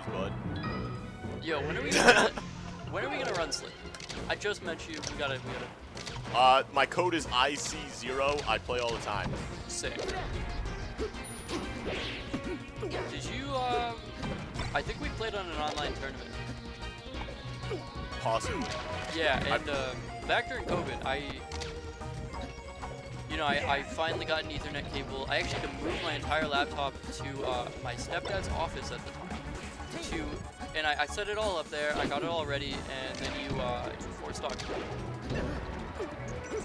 bud. Yo, when are we gonna run Slick? I just met you. We gotta. My code is IC0. I play all the time. Sick. Did you, I think we played on an online tournament. Possibly. Yeah, and, back during COVID, I finally got an Ethernet cable. I actually had to move my entire laptop to, my stepdad's office at the time. And I set it all up there, I got it all ready, and then you forced stocked it.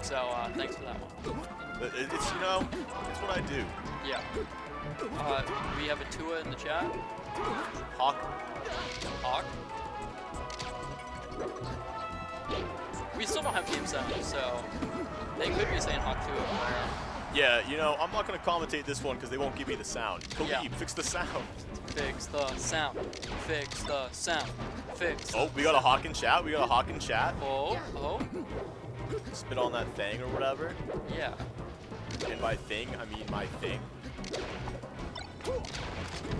So, thanks for that one. It's, you know, it's what I do. Yeah. We have a Tua in the chat. Hawk. Hawk? We still don't have game sound, so they could be saying Hawk Tua. Yeah, you know, I'm not going to commentate this one because they won't give me the sound. Khalid, Yeah. fix the sound. Fix the sound. Fix the sound. Fix the Oh, we got a Hawk in chat. We got a Hawk in chat. Oh. Spit on that thing or whatever. Yeah. And by thing, I mean my thing.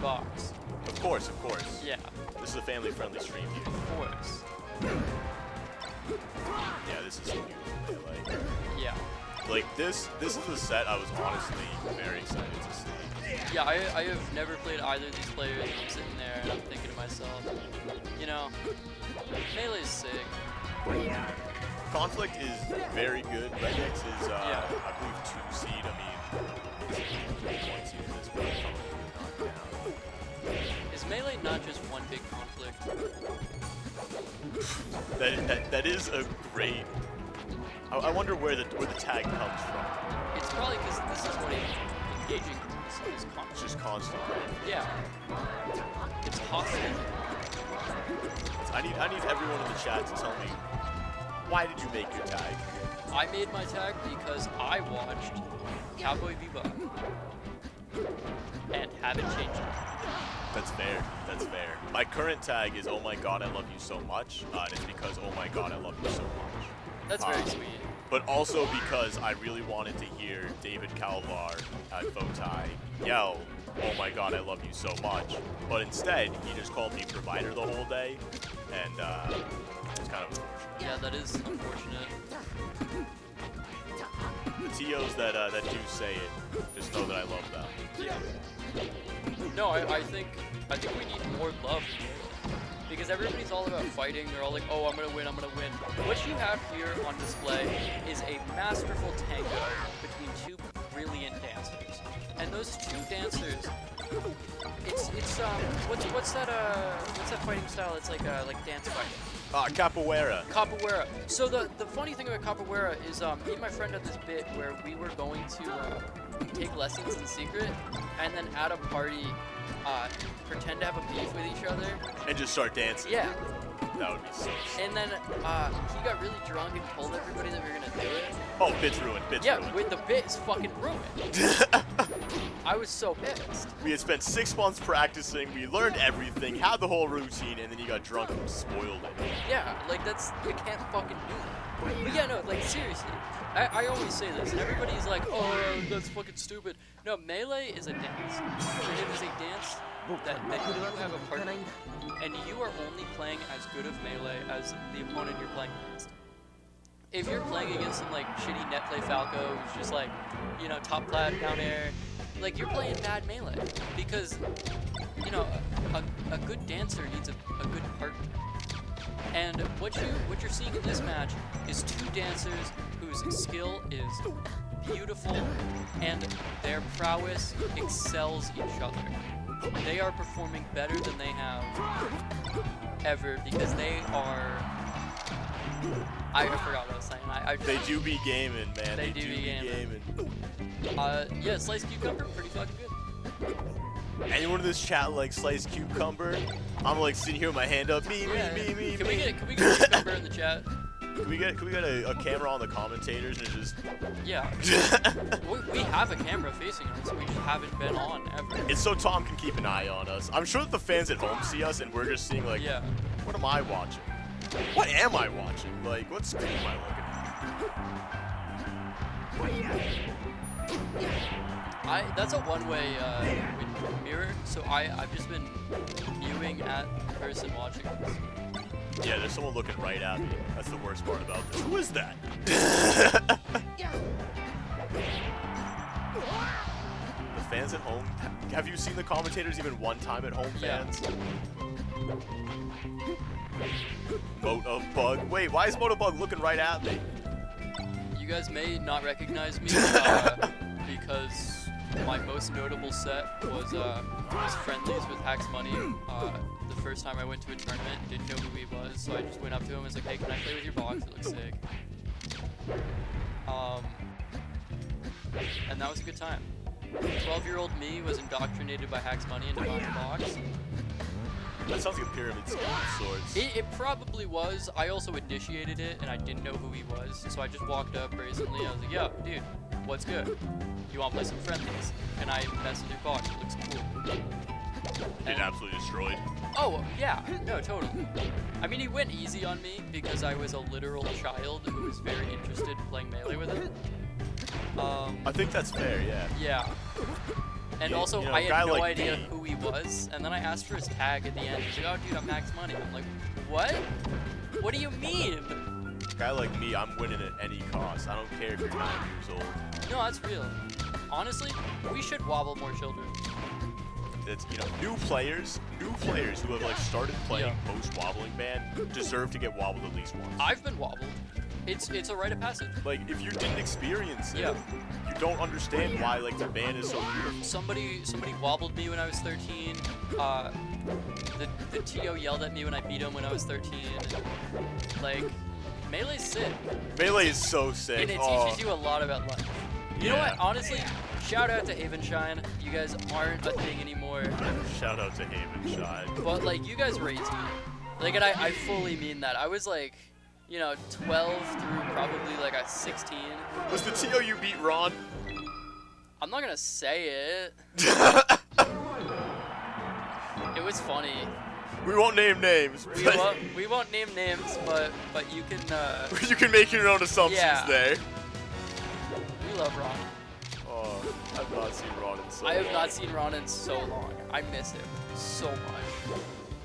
Box. Of course, of course. Yeah. This is a family-friendly stream here. Of course. Yeah, this is beautiful. Like, Yeah. like this is a set I was honestly very excited to see. Yeah, I have never played either of these players, and I'm sitting there and I'm thinking to myself, you know, Melee's sick. Conflict is very good. regEx is, I believe, 2 seed. I mean, 1 seed at this point. Probably knocked down. Is Melee not just one big conflict? That is a great. I wonder where the tag comes from. It's probably because this is what engaging is conflict. It's just constant. Yeah. It's hostile. I need everyone in the chat to tell me, why did you make your tag? I made my tag because I watched Cowboy Bebop and haven't changed it. That's fair. That's fair. My current tag is "Oh my God, I love you so much," and it's because "Oh my God, I love you so much." That's very sweet. But also because I really wanted to hear David Calvar at Fotai yell, "Oh my God, I love you so much." But instead, he just called me provider the whole day, and it's kind of unfortunate. Yeah, that is unfortunate. The TOs that do say it, just know that I love them. Yeah. No, I think we need more love. Because everybody's all about fighting. They're all like, oh, I'm gonna win, I'm gonna win. What you have here on display is a masterful tango between 2 brilliant dancers. And those 2 dancers, it's what's that fighting style? It's like dance fighting. Capoeira. Capoeira. So the funny thing about Capoeira is me and my friend had this bit where we were going to take lessons in secret and then at a party pretend to have a beef with each other. And just start dancing. Yeah. That would be so sick. And then he got really drunk and told everybody that we were gonna do it. Oh, bit's ruined. Bit's ruined. Yeah, the bit is fucking ruined. I was so pissed. We had spent 6 months practicing, we learned everything, had the whole routine, and then you got drunk and spoiled it. Yeah, like you can't fucking do that. But yeah, no, like seriously. I always say this, and everybody's like, oh, that's fucking stupid. No, Melee is a dance. And it is a dance that you have a partner, and you are only playing as good of Melee as the opponent you're playing against. If you're playing against some like shitty net play Falco who's just like, you know, top plat down air, like you're playing bad Melee. Because, you know, a good dancer needs a good partner. And what you're seeing in this match is 2 dancers whose skill is beautiful and their prowess excels each other. They are performing better than they have ever because they are. I forgot what I was saying. They do be gaming, man. They do be gaming. Yeah, Sliced Cucumber, pretty fucking good. Anyone in this chat like Sliced Cucumber? I'm like sitting here with my hand up. Me. Can we get Cucumber in the chat? Can we get a camera on the commentators and just? Yeah. we have a camera facing us. We just haven't been on ever. It's so Tom can keep an eye on us. I'm sure that the fans at home see us and we're just seeing like, yeah. What am I watching? What am I watching? Like, what screen am I looking at? That's a one-way mirror. So I've just been viewing at the person watching this. Yeah, there's someone looking right at me. That's the worst part about this. Who is that? The fans at home. Have you seen the commentators even one time at home, fans? Motovbug. Wait, why is Motovbug looking right at me? You guys may not recognize me because my most notable set was friendlies with Hacks Money. The first time I went to a tournament, didn't know who he was, so I just went up to him and was like, "Hey, can I play with your box? It looks sick." And that was a good time. 12-year-old me was indoctrinated by Hacks Money into buying a box. That sounds like a pyramid scheme of sorts. It probably was. I also initiated it, and I didn't know who he was, so I just walked up brazenly. I was like, "Yo, dude, what's good? You want to play some friendlies? Can I mess with your box? It looks cool." Get absolutely destroyed. Oh, yeah. No, totally. I mean, he went easy on me because I was a literal child who was very interested in playing Melee with him. I think that's fair, yeah. Yeah. And Yeah, also, you know, I a guy had no like idea me- who he was, and then I asked for his tag at the end. He's like, "Oh, dude, I'm Hacks Money." I'm like, "What? What do you mean?" A guy like me, I'm winning at any cost. I don't care if you're 9 years old. No, that's real. Honestly, we should wobble more children. It's, you know, new players who have like started playing post-wobbling ban deserve to get wobbled at least once. I've been wobbled. It's a rite of passage. Like, if you didn't experience it, Yeah. you don't understand why like the ban is so beautiful. Somebody wobbled me when I was 13. The TO yelled at me when I beat him when I was 13. Like, Melee's sick. Melee is so sick. And it Oh, teaches you a lot about life. You know Yeah. what? Honestly, shout out to Havenshine. You guys aren't a thing anymore. shout out to Havenshine. But, like, you guys raised me. Like, and I fully mean that. I was, like, you know, 12 through probably, like, a 16. Was the TO you beat Ron? I'm not gonna say it. It was funny. We won't name names. We won't name names, but you can, You can make your own assumptions Yeah. there. we love Ron. Oh, I've not seen Ron in so I have long. not seen Ron in so long. I miss him so much.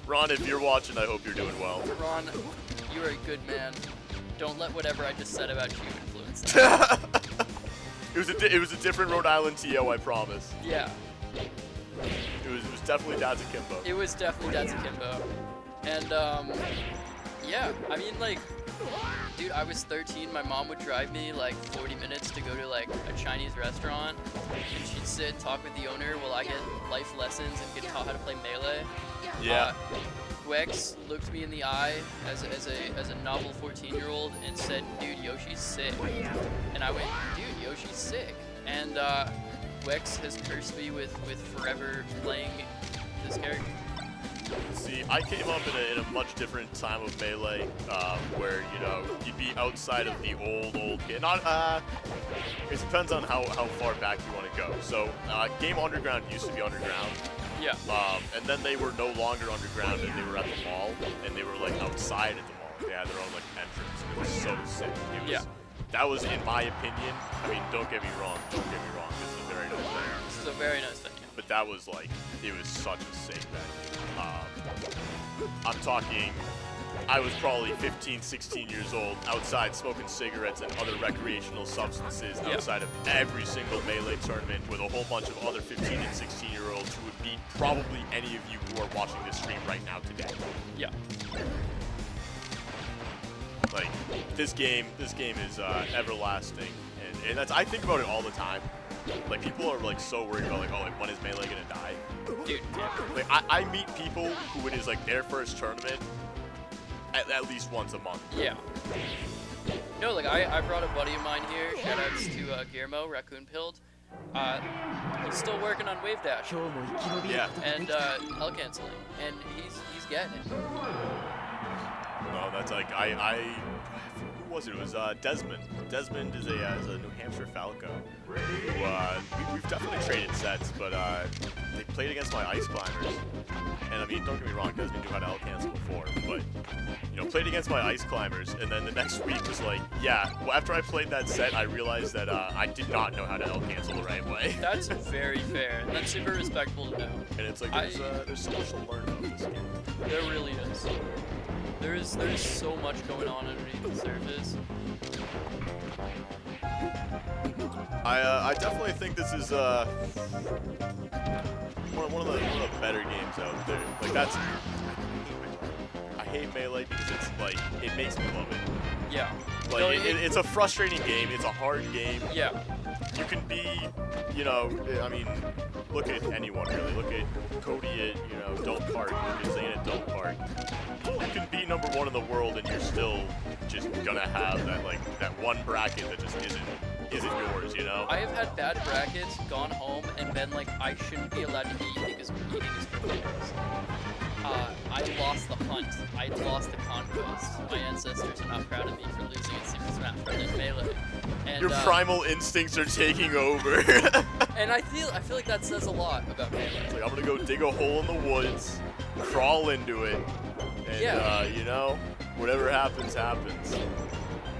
Ron, if you're watching, I hope you're doing well. Ron, you are a good man. Don't let whatever I just said about you influence that. It was a different Rhode Island TO, I promise. Yeah, It was definitely Dad's Akimbo. it was definitely Dad's Akimbo. And, yeah, I mean, like, dude, I was 13. My mom would drive me, like, 40 minutes to go to, like, a Chinese restaurant. And she'd sit and talk with the owner while I get life lessons and get taught how to play Melee. Yeah. WQF looked me in the eye as a novel 14-year-old and said, "Dude, Yoshi's sick." And I went, "Dude, Yoshi's sick." And WQF has cursed me with forever playing this character. See, I came up in a much different time of Melee, where, you know, you'd be outside of the old game. Not, it depends on how far back you want to go. So, Game Underground used to be underground. Yeah. And then they were no longer underground, and they were at the mall, and they were like outside at the mall. They had their own like entrance. It was so sick. It was, Yeah. That was, in my opinion. I mean, don't get me wrong. This is a very nice venue. This is a very nice venue. But that was like, it was such a sick venue. I'm talking, I was probably 15, 16 years old, outside smoking cigarettes and other recreational substances outside of every single Melee tournament with a whole bunch of other 15 and 16-year-olds who would beat probably any of you who are watching this stream right now today. Yeah. Like, this game is everlasting, and that's, I think about it all the time. Like, people are like so worried about like, oh, like, when is Melee gonna die? Dude, yeah. Like, I meet people who it is like their first tournament at least once a month. Yeah. No, like, I brought a buddy of mine here. Shoutouts to Guillermo, Raccoon Pilled. He's still working on Wave Dash Yeah. and hell canceling, and he's getting it. No, that's like, who was it? It was Desmond. Desmond is a New Hampshire Falco. Who, we've definitely traded sets, but they played against my Ice Climbers. And I mean, don't get me wrong, Desmond knew how to L cancel before, but you know, played against my ice climbers, and then the next week was like, yeah. Well, after I played that set, I realized that I did not know how to L cancel the right way. That's very fair, and that's super respectable to know. And it's like there's so much to learn about this game. There really is. There's so much going on underneath the surface. I definitely think this is one of the better games out there. Like that's I hate Melee because it's like it makes me love it. Yeah. Like No, it's a frustrating game. It's a hard game. Yeah. You can be, you know, I mean, look at anyone really. Look at Cody at, you know, Don't Park. Look at Zane at Don't Park. You can be #1 in the world and you're still just gonna have that like that one bracket that just isn't yours, you know? I have had bad brackets, gone home, and been like, I shouldn't be allowed to eat because eating is for kids. I lost the hunt. I lost the conquest. My ancestors are not proud of me for losing at Super Smash Bros. Melee. And, Your primal instincts are taking over. and I feel like that says a lot about Melee. It's like I'm gonna go dig a hole in the woods, crawl into it, and Yeah. you know, whatever happens, happens.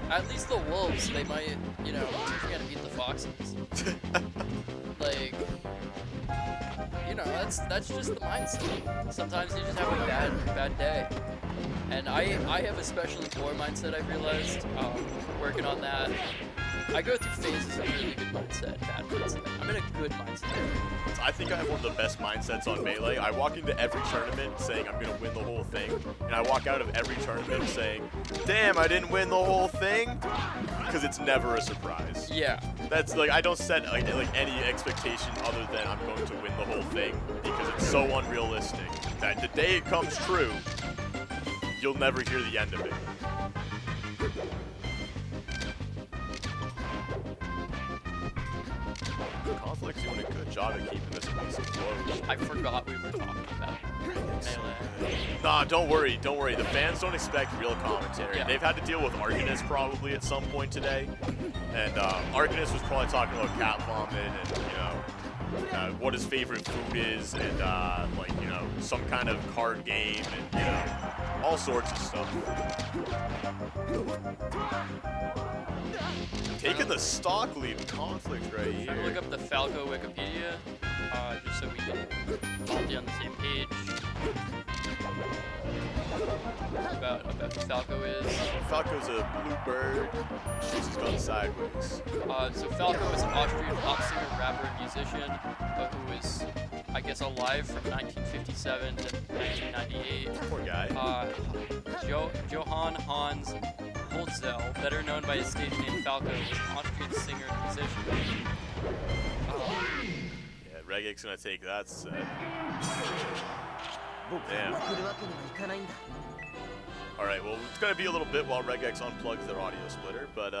At least the wolves, they might, you know, teach me how to beat the foxes. Like, you know, that's just the mindset. Sometimes you just have a bad day. And I have a specially poor mindset, I've realized, working on that. I go through phases of really good mindset, bad mindset. I'm in a good mindset. I think I have one of the best mindsets on Melee. I walk into every tournament saying I'm gonna win the whole thing, and I walk out of every tournament saying, damn, I didn't win the whole thing, because it's never a surprise. Yeah. That's like, I don't set like any expectation other than I'm going to win the whole thing, because it's so unrealistic that the day it comes true, you'll never hear the end of it. Conflict's doing a good job at keeping this place closed. I forgot we were talking about Melee. Nah, don't worry. The fans don't expect real commentary. Yeah. They've had to deal with Arcanus probably at some point today. And Arcanus was probably talking about cat vomit and, you know, what his favorite food is and, like, you know, some kind of card game and, you know, all sorts of stuff. Taking the stock lead in Conflict right I'm gonna here. look up the Falco Wikipedia, just so we can all be on the same page. About who Falco is. Falco's a blue bird. Shoots his gun sideways. So Falco is an Austrian pop singer, rapper, and musician, who was, I guess, alive from 1957 to 1998. Poor guy. Johann Hans Holtzel, better known by his stage name Falco, was an Austrian singer and musician. Yeah, regEx gonna take that set. Damn. Alright, well, it's gonna be a little bit while regEx unplugs their audio splitter, but